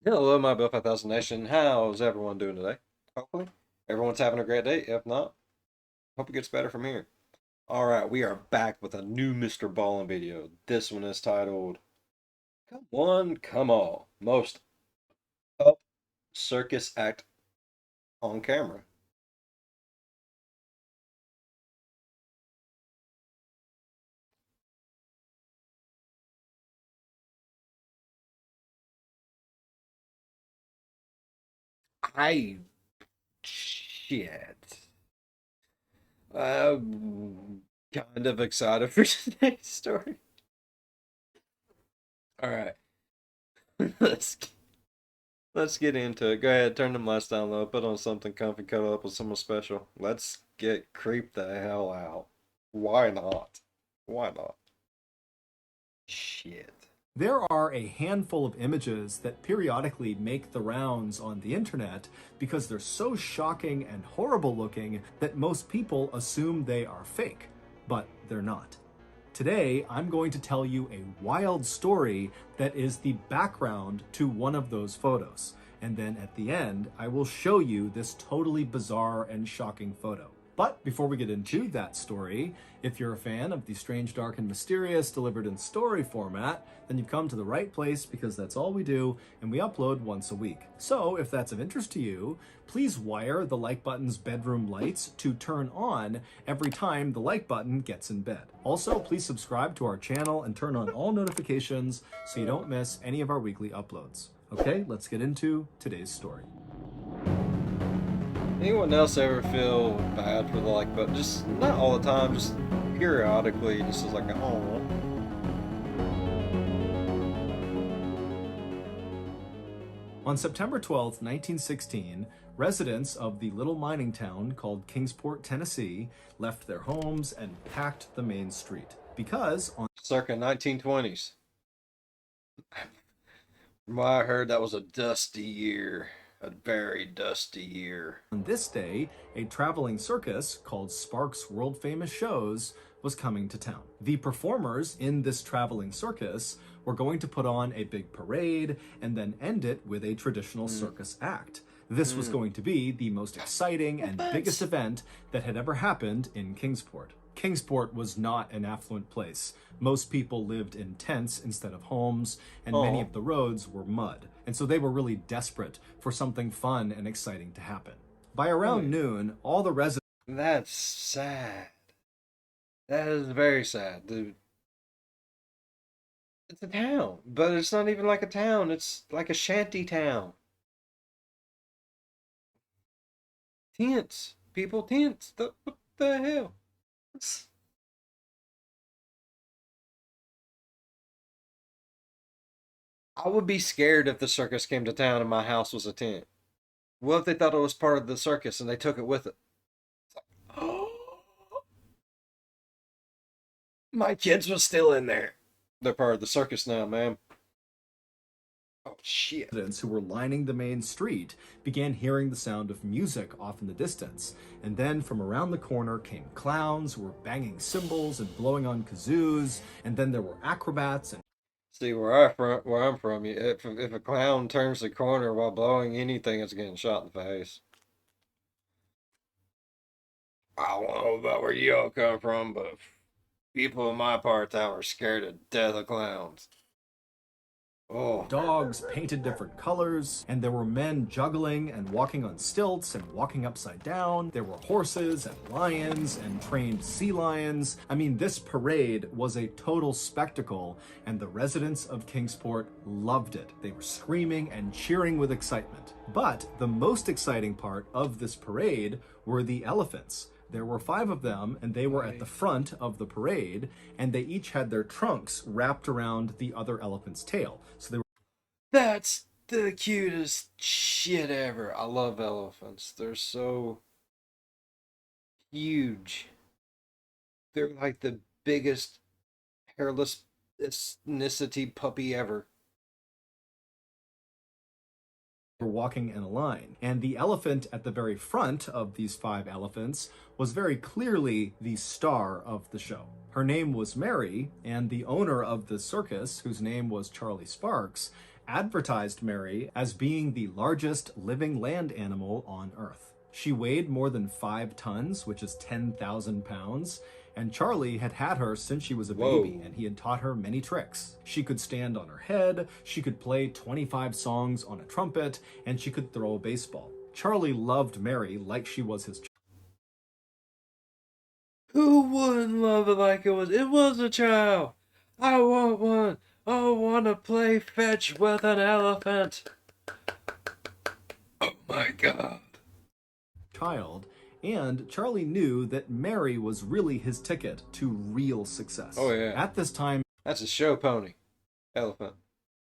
Hello, my Bill 5000 Nation. How's everyone doing today? Hopefully, everyone's having a great day. If not, hope it gets better from here. All right, we are back with a new MrBallen video. This one is titled "Come One, Come All: Most Up Circus Act on Camera." I shit. I'm kind of excited for today's story. All right, let's Let's get into it. Go ahead, turn them lights down low, put on something comfy, cuddle up with someone special. Let's get creeped the hell out. Why not? Why not? Shit. There are a handful of images that periodically make the rounds on the internet because they're so shocking and horrible looking that most people assume they are fake, but they're not. Today, I'm going to tell you a wild story that is the background to one of those photos. And then at the end, I will show you this totally bizarre and shocking photo. But before we get into that story, if you're a fan of the strange, dark, and mysterious delivered in story format, then you've come to the right place because that's all we do, and we upload once a week. So if that's of interest to you, please wire the like button's bedroom lights to turn on every time the like button gets in bed. Also, please subscribe to our channel and turn on all notifications so you don't miss any of our weekly uploads. Okay, let's get into today's story. Anyone else ever feel bad for the like button? Just not all the time, just periodically, just as like, oh. On September 12, 1916, residents of the little mining town called Kingsport, Tennessee, left their homes and packed the main street because on Circa 1920s. From what I heard, that was a dusty year. A very dusty year. this day, a traveling circus called Sparks' World Famous Shows was coming to town. The performers in this traveling circus were going to put on a big parade and then end it with a traditional circus act. This was going to be the most exciting and biggest event that had ever happened in Kingsport. Kingsport was not an affluent place. Most people lived in tents instead of homes, and many of the roads were mud. And so they were really desperate for something fun and exciting to happen. By around noon, all the residents That's sad. That is very sad, dude. It's a town, but it's not even like a town. It's like a shanty town. Tents, people, tents. What the hell? I would be scared if the circus came to town and my house was a tent. What if they thought it was part of the circus and they took it with it? Oh, my kids was still in there. They're part of the circus now, man. Oh shit. who were lining the main street began hearing the sound of music off in the distance. And then from around the corner came clowns who were banging cymbals and blowing on kazoos. And then there were acrobats and See where I'm from, if a clown turns the corner while blowing anything, it's getting shot in the face. I don't know about where you all come from, but people in my part of town are scared to death of clowns. Oh, dogs painted different colors, and there were men juggling and walking on stilts and walking upside down. There were horses and lions and trained sea lions. I mean, this parade was a total spectacle, and the residents of Kingsport loved it. They were screaming and cheering with excitement. But the most exciting part of this parade were the elephants. There were 5 of them, and they were at the front of the parade, and they each had their trunks wrapped around the other elephant's tail. So they were that's the cutest shit ever. I love elephants. They're so huge. They're like the biggest hairless ethnicity puppy ever. walking in a line. And the elephant at the very front of these 5 elephants was very clearly the star of the show. Her name was Mary, and the owner of the circus, whose name was Charlie Sparks, advertised Mary as being the largest living land animal on Earth. She weighed more than 5 tons, which is 10,000 pounds, and Charlie had had her since she was a baby, Whoa. and he had taught her many tricks. She could stand on her head, she could play 25 songs on a trumpet, and she could throw a baseball. Charlie loved Mary like she was his child. Who wouldn't love it like it was? It was a child. I want one. I want to play fetch with an elephant. Oh my God. And Charlie knew that Mary was really his ticket to real success. Oh yeah. At this time That's a show pony. Elephant.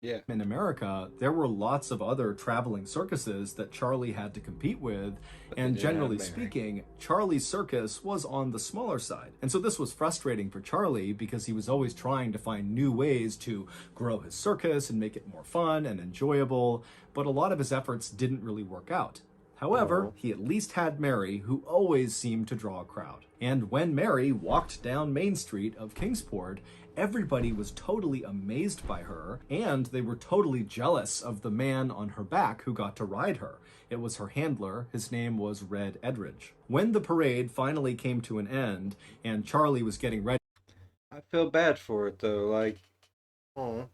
Yeah. in America, there were lots of other traveling circuses that Charlie had to compete with, and generally speaking, Charlie's circus was on the smaller side. And so this was frustrating for Charlie because he was always trying to find new ways to grow his circus and make it more fun and enjoyable, but a lot of his efforts didn't really work out. However, he at least had Mary, who always seemed to draw a crowd. And when Mary walked down Main Street of Kingsport, everybody was totally amazed by her, and they were totally jealous of the man on her back who got to ride her. It was her handler. His name was Red Edridge. When the parade finally came to an end, and Charlie was getting ready I feel bad for it though. Like, oh.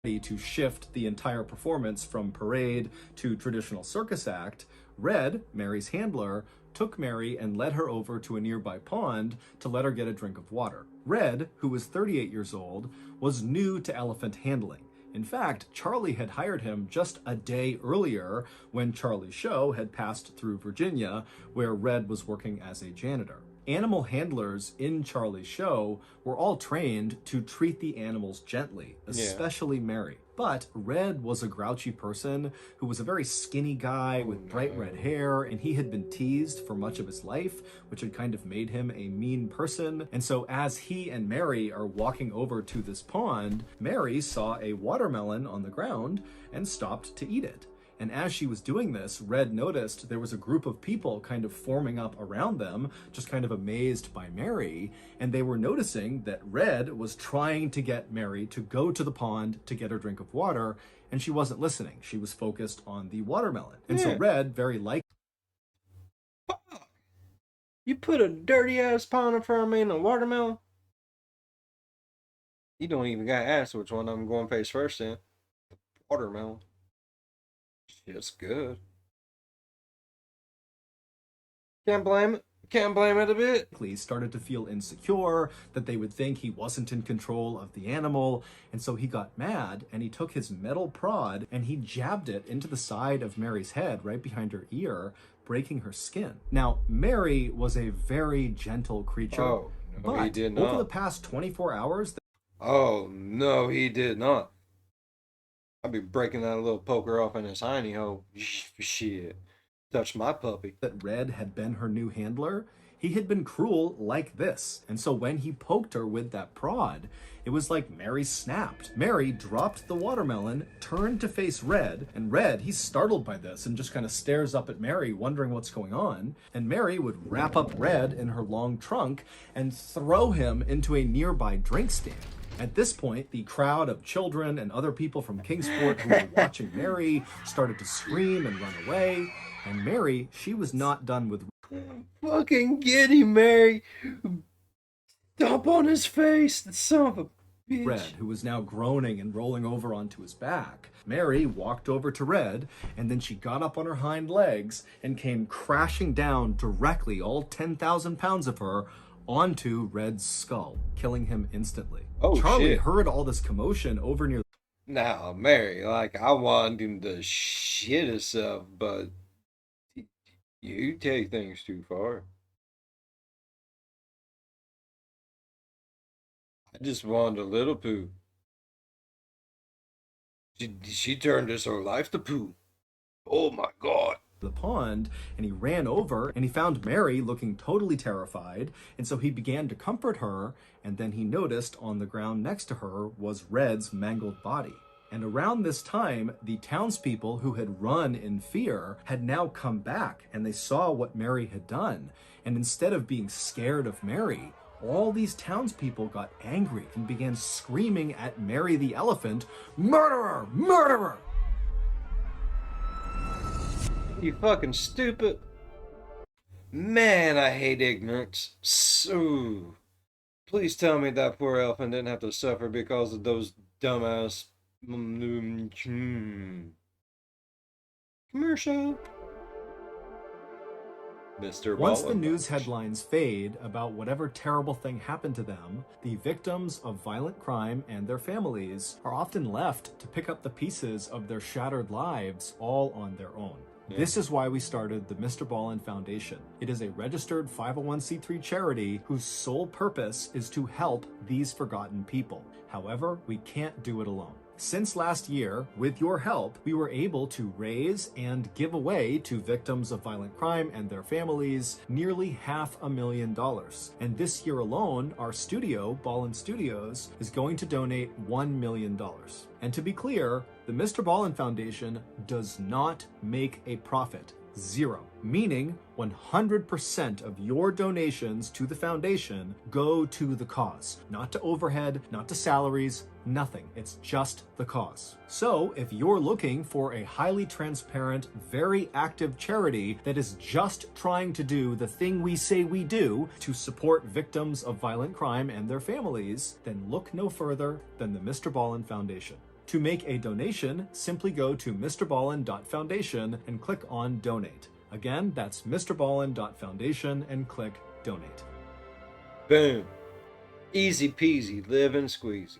to shift the entire performance from parade to traditional circus act, Red, Mary's handler, took Mary and led her over to a nearby pond to let her get a drink of water. Red, who was 38 years old, was new to elephant handling. In fact, Charlie had hired him just a day earlier when Charlie's show had passed through Virginia, where Red was working as a janitor. Animal handlers in Charlie's show were all trained to treat the animals gently, especially Mary. But Red was a grouchy person who was a very skinny guy with bright red hair, and he had been teased for much of his life, which had kind of made him a mean person. And so as he and Mary are walking over to this pond, Mary saw a watermelon on the ground and stopped to eat it. And as she was doing this, Red noticed there was a group of people kind of forming up around them, just kind of amazed by Mary. And they were noticing that Red was trying to get Mary to go to the pond to get her drink of water, and she wasn't listening. She was focused on the watermelon. And so Red, very likely, Fuck! You put a dirty ass pond in front of me and a watermelon? You don't even got to ask which one I'm going face first in. Watermelon. Shit's good. Can't blame it. Can't blame it a bit. started to feel insecure, that they would think he wasn't in control of the animal. And so he got mad and he took his metal prod and he jabbed it into the side of Mary's head, right behind her ear, breaking her skin. Now, Mary was a very gentle creature. Oh, no, but he did not. over the past 24 hours... Oh, no, he did not. I'd be breaking that little poker off in his hiney hole. Shit. Touch my puppy. That Red had been her new handler, he had been cruel like this. And so when he poked her with that prod, it was like Mary snapped. Mary dropped the watermelon, turned to face Red, and Red, he's startled by this and just kind of stares up at Mary, wondering what's going on. And Mary would wrap up Red in her long trunk and throw him into a nearby drink stand. At this point, the crowd of children and other people from Kingsport who were watching Mary started to scream and run away. And Mary, she was not done with... Fucking get him, Mary. Stomp on his face, the son of a bitch. Red, who was now groaning and rolling over onto his back. Mary walked over to Red, and then she got up on her hind legs and came crashing down directly, all 10,000 pounds of her, onto Red's skull, killing him instantly. Oh, Charlie shit. heard all this commotion over near... Now, Mary, like, I want him to shit himself, but you take things too far. I just wanted a little poo. She turned his whole life to poo. Oh my God. The pond, and he ran over and he found Mary looking totally terrified, and so he began to comfort her, and then he noticed on the ground next to her was Red's mangled body. And around this time, the townspeople who had run in fear had now come back, and they saw what Mary had done. And instead of being scared of Mary, all these townspeople got angry and began screaming at Mary the elephant, "Murderer! Murderer!" You fucking stupid. Man, I hate ignorance. So, please tell me that poor elephant didn't have to suffer because of those dumbass commercial. Mr. Once the Ballen. news headlines fade about whatever terrible thing happened to them, the victims of violent crime and their families are often left to pick up the pieces of their shattered lives all on their own. Yeah. This is why we started the MrBallen Foundation. It is a registered 501c3 charity whose sole purpose is to help these forgotten people. However, we can't do it alone. Since last year, with your help, we were able to raise and give away to victims of violent crime and their families nearly $500,000. And this year alone, our studio, Ballen Studios, is going to donate $1 million. And to be clear, the MrBallen Foundation does not make a profit. Zero. Meaning 100% of your donations to the foundation go to the cause. Not to overhead, not to salaries, nothing. It's just the cause. So if you're looking for a highly transparent, very active charity that is just trying to do the thing we say we do to support victims of violent crime and their families, then look no further than the MrBallen Foundation. To make a donation, simply go to MrBallen.foundation and click on Donate. Again, that's MrBallen.foundation and click Donate. Boom. Easy peasy, living squeezy.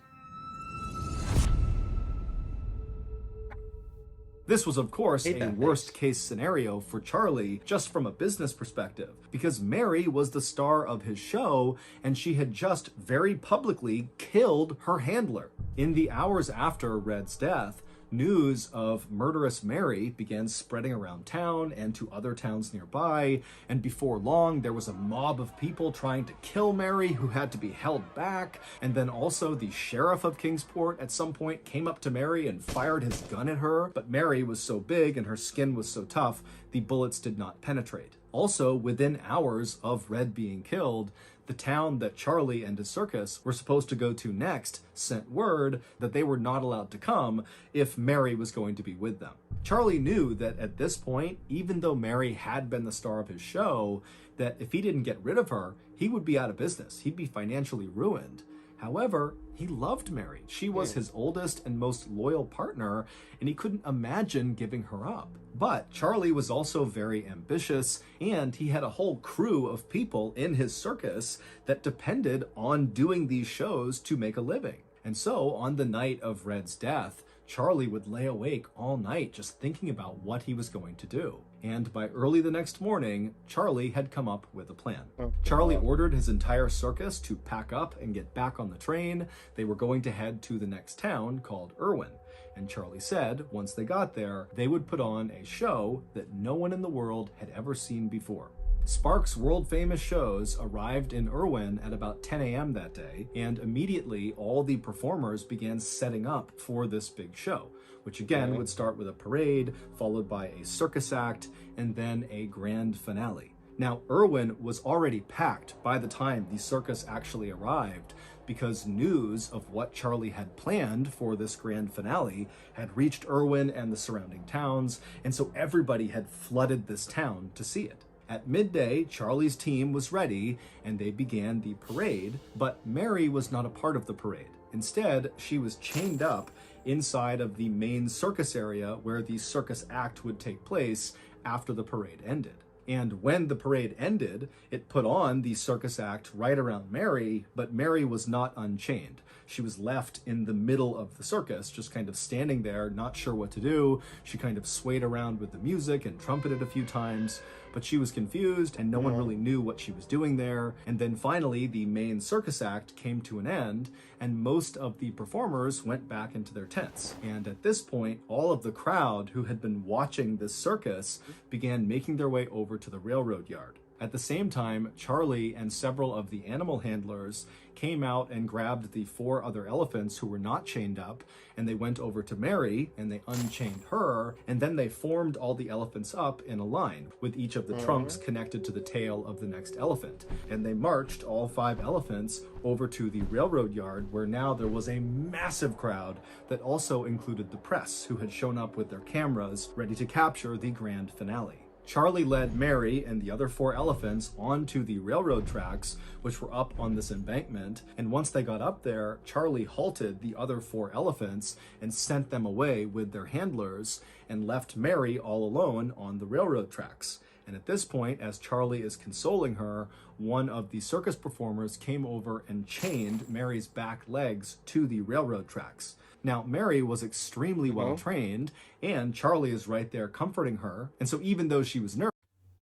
This was, of course, Hate a that worst-case scenario for Charlie, just from a business perspective, because Mary was the star of his show, and she had just very publicly killed her handler. In the hours after Red's death, news of murderous Mary began spreading around town and to other towns nearby, and before long there was a mob of people trying to kill Mary who had to be held back, and then also the sheriff of Kingsport at some point came up to Mary and fired his gun at her, but Mary was so big and her skin was so tough, the bullets did not penetrate. Also, within hours of Red being killed, the town that Charlie and his circus were supposed to go to next sent word that they were not allowed to come if Mary was going to be with them. Charlie knew that at this point, even though Mary had been the star of his show, that if he didn't get rid of her, he would be out of business. He'd be financially ruined. However, he loved Mary. She was his oldest and most loyal partner, and he couldn't imagine giving her up. But Charlie was also very ambitious, and he had a whole crew of people in his circus that depended on doing these shows to make a living. And so, on the night of Red's death, Charlie would lay awake all night just thinking about what he was going to do. And by early the next morning, Charlie had come up with a plan. Charlie ordered his entire circus to pack up and get back on the train. They were going to head to the next town called Irwin. And Charlie said, once they got there, they would put on a show that no one in the world had ever seen before. Sparks' world-famous shows arrived in Irwin at about 10 a.m. that day, and immediately all the performers began setting up for this big show, which again would start with a parade, followed by a circus act, and then a grand finale. Now, Irwin was already packed by the time the circus actually arrived, because news of what Charlie had planned for this grand finale had reached Irwin and the surrounding towns, and so everybody had flooded this town to see it. At midday, Charlie's team was ready, and they began the parade, but Mary was not a part of the parade. Instead, she was chained up inside of the main circus area where the circus act would take place after the parade ended. And when the parade ended, it put on the circus act right around Mary, but Mary was not unchained. She was left in the middle of the circus, just kind of standing there, not sure what to do. She kind of swayed around with the music and trumpeted a few times, but she was confused and no one really knew what she was doing there. And then finally, the main circus act came to an end, and most of the performers went back into their tents. And at this point, all of the crowd who had been watching this circus began making their way over to the railroad yard. At the same time, Charlie and several of the animal handlers came out and grabbed the four other elephants who were not chained up, and they went over to Mary and they unchained her, and then they formed all the elephants up in a line, with each of the trunks connected to the tail of the next elephant. And they marched all five elephants over to the railroad yard, where now there was a massive crowd that also included the press, who had shown up with their cameras ready to capture the grand finale. Charlie led Mary and the other four elephants onto the railroad tracks, which were up on this embankment. And once they got up there, Charlie halted the other four elephants and sent them away with their handlers and left Mary all alone on the railroad tracks. And at this point, as Charlie is consoling her, one of the circus performers came over and chained Mary's back legs to the railroad tracks. Now, Mary was extremely well trained, and Charlie is right there comforting her. And so even though she was nervous,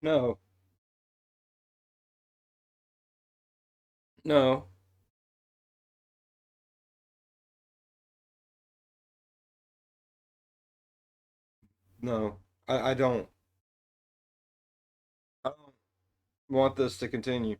No. No. No. I don't. I don't want this to continue.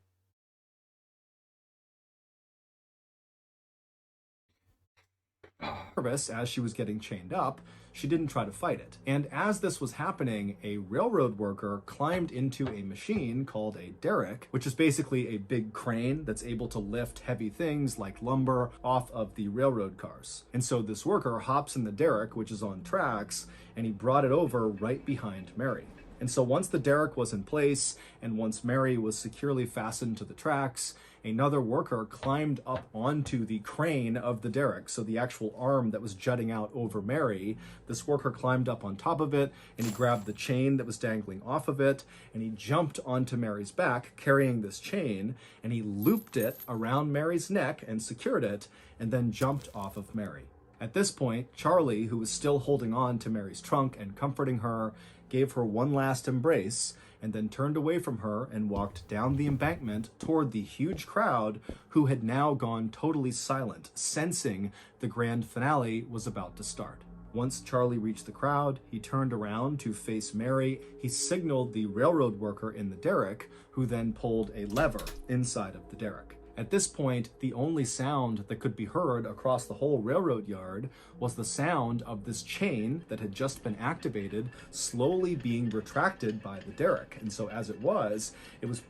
as she was getting chained up, she didn't try to fight it. And as this was happening, a railroad worker climbed into a machine called a derrick, which is basically a big crane that's able to lift heavy things like lumber off of the railroad cars. And so this worker hops in the derrick, which is on tracks, and he brought it over right behind Mary. And so once the derrick was in place, and once Mary was securely fastened to the tracks, another worker climbed up onto the crane of the derrick, so the actual arm that was jutting out over Mary. This worker climbed up on top of it, and he grabbed the chain that was dangling off of it, and he jumped onto Mary's back, carrying this chain, and he looped it around Mary's neck and secured it, and then jumped off of Mary. At this point, Charlie, who was still holding on to Mary's trunk and comforting her, gave her one last embrace, and then turned away from her and walked down the embankment toward the huge crowd, who had now gone totally silent, sensing the grand finale was about to start. Once Charlie reached the crowd, he turned around to face Mary. He signaled the railroad worker in the derrick, who then pulled a lever inside of the derrick. At this point, the only sound that could be heard across the whole railroad yard was the sound of this chain that had just been activated slowly being retracted by the derrick. And so as it was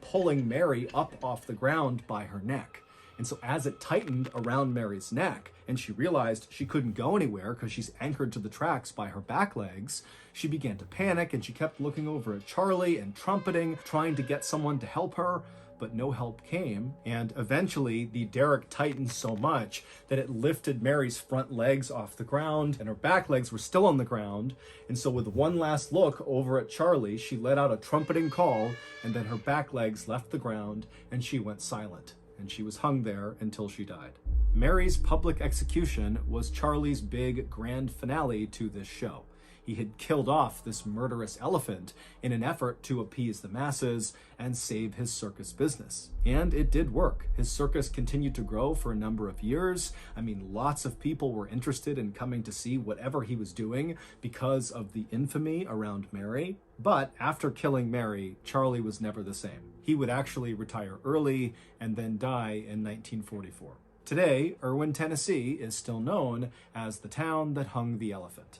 pulling Mary up off the ground by her neck. And so as it tightened around Mary's neck, and she realized she couldn't go anywhere because she's anchored to the tracks by her back legs, she began to panic, and she kept looking over at Charlie and trumpeting, trying to get someone to help her. But no help came, and eventually the derrick tightened so much that it lifted Mary's front legs off the ground, and her back legs were still on the ground. And so with one last look over at Charlie, she let out a trumpeting call, and then her back legs left the ground, and she went silent, and she was hung there until she died. Mary's public execution was Charlie's big grand finale to this show. He had killed off this murderous elephant in an effort to appease the masses and save his circus business. And it did work. His circus continued to grow for a number of years. I mean, lots of people were interested in coming to see whatever he was doing because of the infamy around Mary. But after killing Mary, Charlie was never the same. He would actually retire early and then die in 1944. Today, Erwin, Tennessee is still known as the town that hung the elephant.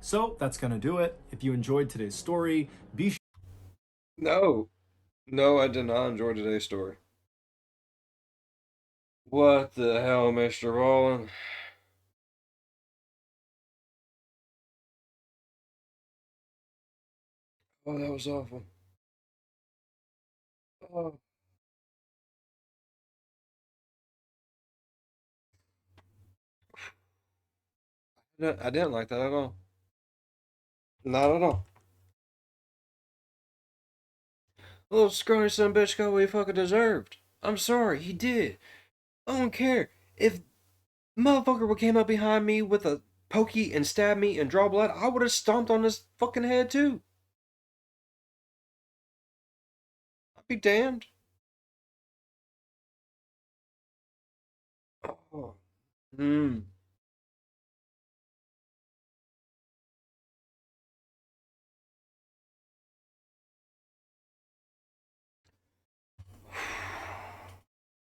So that's going to do it. If you enjoyed today's story, be sure. No. No, I did not enjoy today's story. What the hell, Mr. Ballen? Oh, that was awful. Oh. I didn't like that at all. Not at all. Little scrawny son of a bitch got what he fucking deserved. I'm sorry, he did. I don't care. If motherfucker would came up behind me with a pokey and stabbed me and draw blood, I would have stomped on his fucking head too. I'd be damned. Oh. Hmm.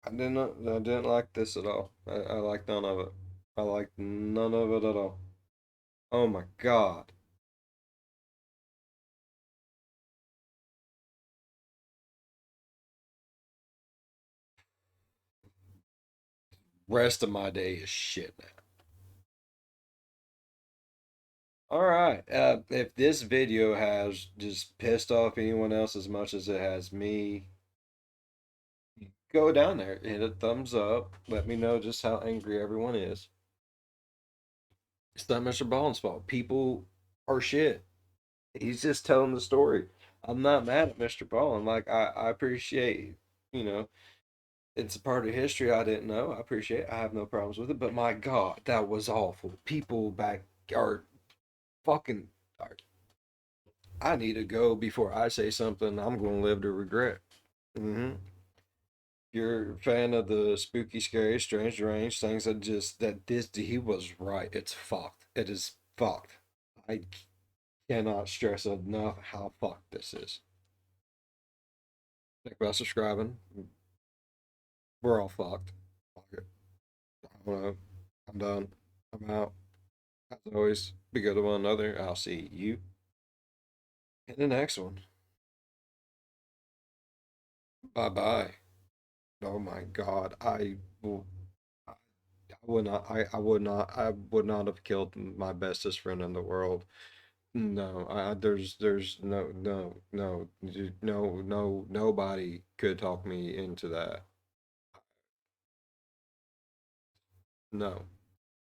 I didn't like this at all. I like none of it. I like none of it at all. Oh my God. Rest of my day is shit now. All right. If this video has just pissed off anyone else as much as it has me, go down there, hit a thumbs up. Let me know just how angry everyone is. It's not Mr. Ballen's fault. People are shit. He's just telling the story. I'm not mad at Mr. Ballen. Like I appreciate, you know, it's a part of history I didn't know. I appreciate it. I have no problems with it. But my God, that was awful. People back are fucking. I need to go before I say something I'm going to live to regret. Hmm. You're a fan of the spooky, scary, strange, deranged things that just that this he was right. It's fucked. It is fucked. I cannot stress enough how fucked this is. Think about subscribing. We're all fucked. Fuck it. I don't know. I'm done. I'm out. As always, be good to one another. I'll see you in the next one. Bye bye. Oh my God. I would not. I would not. I would not have killed my bestest friend in the world. No. There's no. Nobody could talk me into that. No.